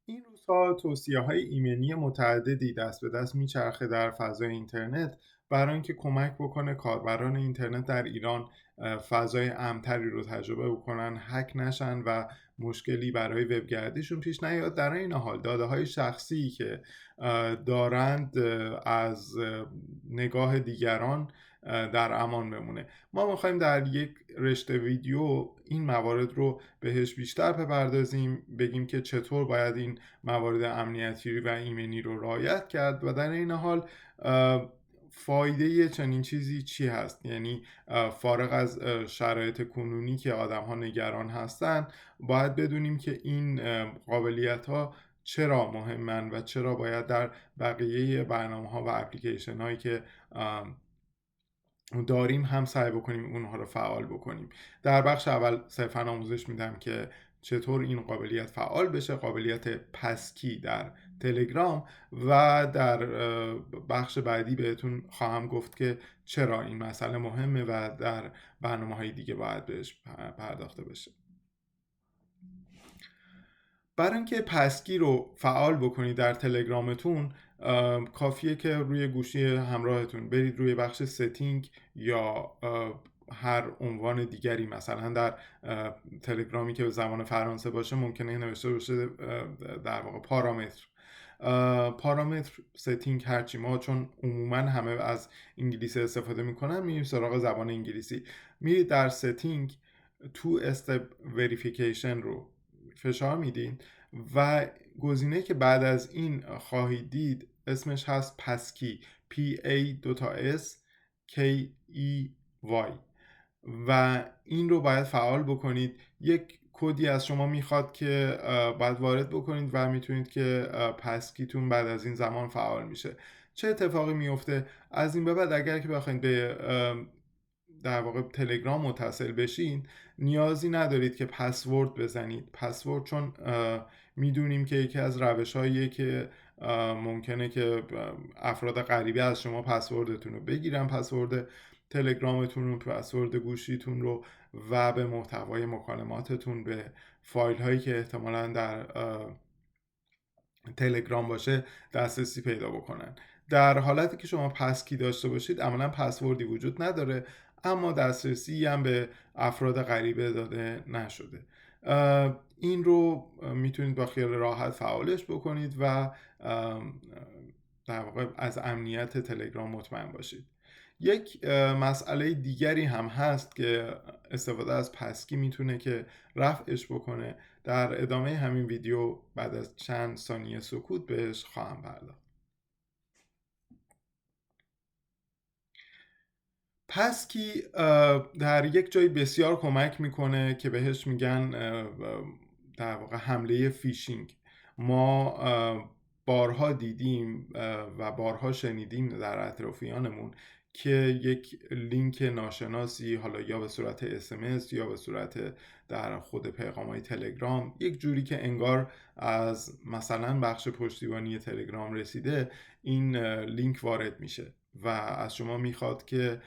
این روزها توصیه‌های ایمنی متعددی دست به دست میچرخه در فضای اینترنت برای اینکه کمک بکنه کاربران اینترنت در ایران فضای امن‌تری رو تجربه بکنن، هک نشن و مشکلی برای وبگردیشون پیش نیاد. در این حال داده‌های شخصی که دارند از نگاه دیگران در امان بمونه. ما میخوایم در یک رشته ویدیو این موارد رو بهش بیشتر بپردازیم، بگیم که چطور باید این موارد امنیتی و ایمنی رو رعایت کرد و در این حال فایده چنین چیزی چی هست. یعنی فارغ از شرایط کنونی که آدم ها نگران هستن، باید بدونیم که این قابلیت ها چرا مهمن و چرا باید در بقیه برنامه ها و اپلیکیشن هایی که داریم هم سعی بکنیم اونها رو فعال بکنیم. در بخش اول صرفا آموزش میدم که چطور این قابلیت فعال بشه، قابلیت پسکی در تلگرام، و در بخش بعدی بهتون خواهم گفت که چرا این مسئله مهمه و در برنامه‌های دیگه باید بهش پرداخته بشه. برای اینکه پسکی رو فعال بکنید در تلگرامتون، کافیه که روی گوشی همراهتون برید روی بخش ستینگ یا هر عنوان دیگری، مثلا در تلگرامی که به زبان فرانسه باشه ممکنه نوشته باشه در واقع پارامتر ستینگ، هرچی. ما چون عموما همه از انگلیسی استفاده میکنن میریم سراغ زبان انگلیسی. میرید در ستینگ، تو استپ وریفیکیشن رو فشار میدین و گزینه که بعد از این خواهید دید اسمش هست پسکی، PASKEY، و این رو باید فعال بکنید. یک کدی از شما میخواد که باید وارد بکنید و میتونید که پسکیتون بعد از این زمان فعال میشه. چه اتفاقی میفته؟ از این به بعد اگر که بخواید به در واقع تلگرام متصل بشین، نیازی ندارید که پسورد بزنید. پسورد چون میدونیم که یکی از روش‌هاییه که ممکنه که افراد غریبه از شما پسوردتون رو بگیرن، پسورد تلگرامتون رو، پسورد گوشیتون رو، و به محتوای مکالماتتون، به فایل هایی که احتمالاً در تلگرام باشه دسترسی پیدا بکنن. در حالتی که شما پسکی داشته باشید عملا پسوردی وجود نداره، اما دسترسی هم به افراد غریبه داده نشده. این رو میتونید با خیال راحت فعالش بکنید و در واقع از امنیت تلگرام مطمئن باشید. یک مسئله دیگری هم هست که استفاده از پسکی میتونه که رفعش بکنه. در ادامه همین ویدیو بعد از چند ثانیه سکوت بهش خواهم پرداخت. پسکی در یک جای بسیار کمک میکنه که بهش میگن در واقع حمله فیشینگ. ما بارها دیدیم و بارها شنیدیم در اطرافیانمون که یک لینک ناشناسی، حالا یا به صورت SMS یا به صورت در خود پیغام‌های تلگرام، یک جوری که انگار از مثلا بخش پشتیبانی تلگرام رسیده، این لینک وارد میشه و از شما میخواد که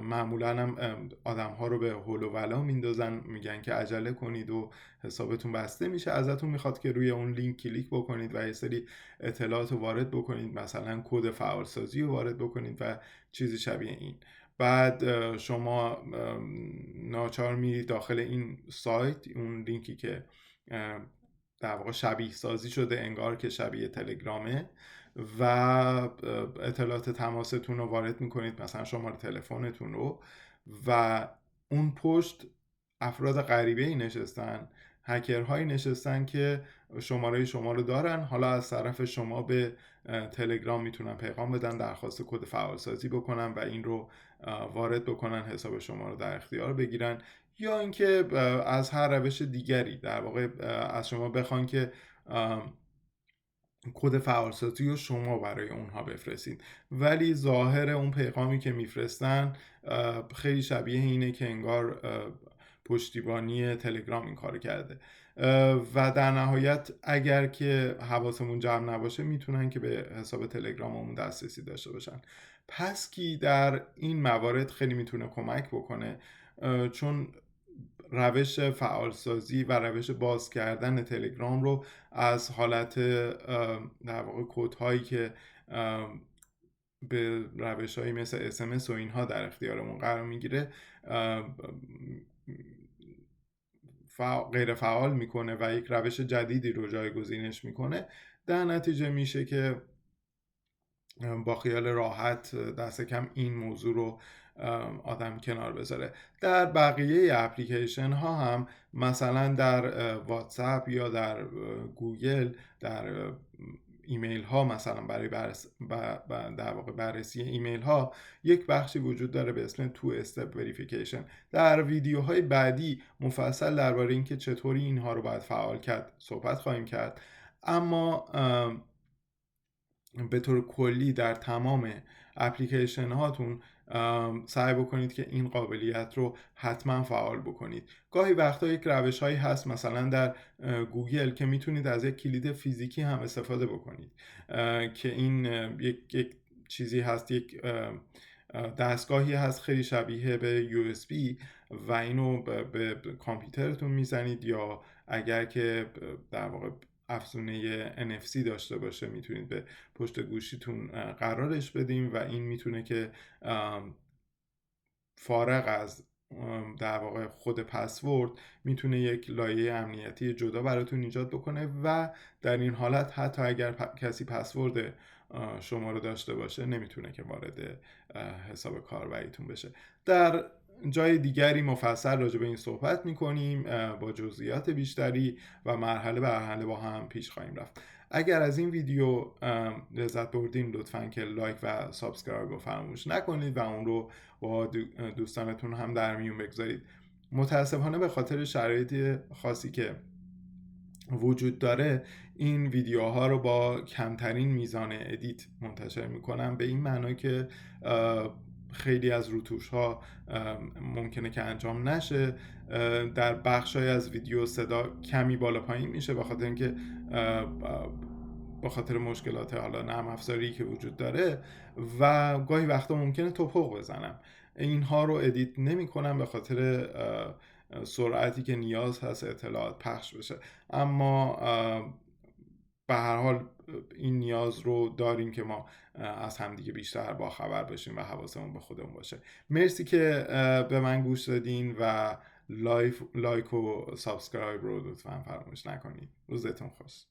معمولا هم آدم ها رو به هول و ولا میندازن، میگن که عجله کنید و حسابتون بسته میشه. ازتون میخواد که روی اون لینک کلیک بکنید و یه سری اطلاعات رو وارد بکنید، مثلا کد فعالسازی رو وارد بکنید و چیزی شبیه این. بعد شما ناچار میرید داخل این سایت، اون لینکی که در واقع شبیه سازی شده انگار که شبیه تلگرامه، و اطلاعات تماستون رو وارد میکنید، مثلا شماره تلفنتون رو، و اون پشت افراد غریبه‌ای نشستن، هکرهایی نشستن که شماره شما رو دارن. حالا از طرف شما به تلگرام میتونن پیغام بدن، درخواست کد فعالسازی بکنن و این رو وارد بکنن، حساب شما رو در اختیار بگیرن، یا اینکه از هر روش دیگری در واقع از شما بخوان که کد فعالسازی رو شما برای اونها بفرستید. ولی ظاهر اون پیغامی که میفرستن خیلی شبیه اینه که انگار پشتیبانی تلگرام این کار کرده، و در نهایت اگر که حواسمون جمع نباشه میتونن که به حساب تلگراممون دسترسی داشته باشن. پسکی در این موارد خیلی میتونه کمک بکنه، چون روش فعالسازی و روش باز کردن تلگرام رو از حالت در واقع کدهایی که به روش‌هایی مثل SMS و اینها در اختیارمون قرار میگیره غیر فعال میکنه و یک روش جدیدی رو جایگزینش میکنه. در نتیجه میشه که با خیال راحت دست کم این موضوع رو آدم کنار بذاره. در بقیه اپلیکیشن ها هم مثلا در واتساپ یا در گوگل در ایمیل ها مثلا برای در واقع بررسی ایمیل ها یک بخشی وجود داره به اسم تو استپ وریفیکیشن. در ویدیوهای بعدی مفصل درباره اینکه چطوری اینها رو باید فعال کرد صحبت خواهیم کرد، اما به طور کلی در تمام اپلیکیشن هاتون سعی بکنید که این قابلیت رو حتما فعال بکنید. گاهی وقتا یک روش هایی هست مثلا در گوگل که میتونید از یک کلید فیزیکی هم استفاده بکنید که این یک چیزی هست، یک دستگاهی هست خیلی شبیه به USB و اینو به کامپیوترتون میزنید، یا اگر که در واقع افزونه NFC داشته باشه میتونید به پشت گوشیتون قرارش بدیم و این میتونه که فارغ از در واقع خود پسورد میتونه یک لایه امنیتی جدا براتون ایجاد بکنه و در این حالت حتی اگر کسی پسورد شما رو داشته باشه نمیتونه که وارد حساب کاربریتون بشه. در جای دیگری مفصل راجع به این صحبت میکنیم با جزئیات بیشتری و مرحله به مرحله با هم پیش خواهیم رفت. اگر از این ویدیو لذت بردین لطفاً که لایک و سابسکرایب رو فراموش نکنید و اون رو با دوستانتون هم در میون بگذارید. متاسفانه به خاطر شرایط خاصی که وجود داره این ویدیوها رو با کمترین میزان ادیت منتشر میکنم، به این معنی که خیلی از روتوش ها ممکنه که انجام نشه. در بخشای از ویدیو صدا کمی بالا پایین میشه به خاطر اینکه با خاطر مشکلات حالا نرم افزاری که وجود داره و گاهی وقتا ممکنه توپق بزنم. اینها رو ادیت نمی کنم به خاطر سرعتی که نیاز هست اطلاعات پخش بشه، اما به هر حال این نیاز رو داریم که ما از همدیگه بیشتر با خبر باشیم و حواسمون به خودمون باشه. مرسی که به من گوش دادین و لایک و سابسکرایب رو لطفاً فراموش نکنید. روزتون خوش.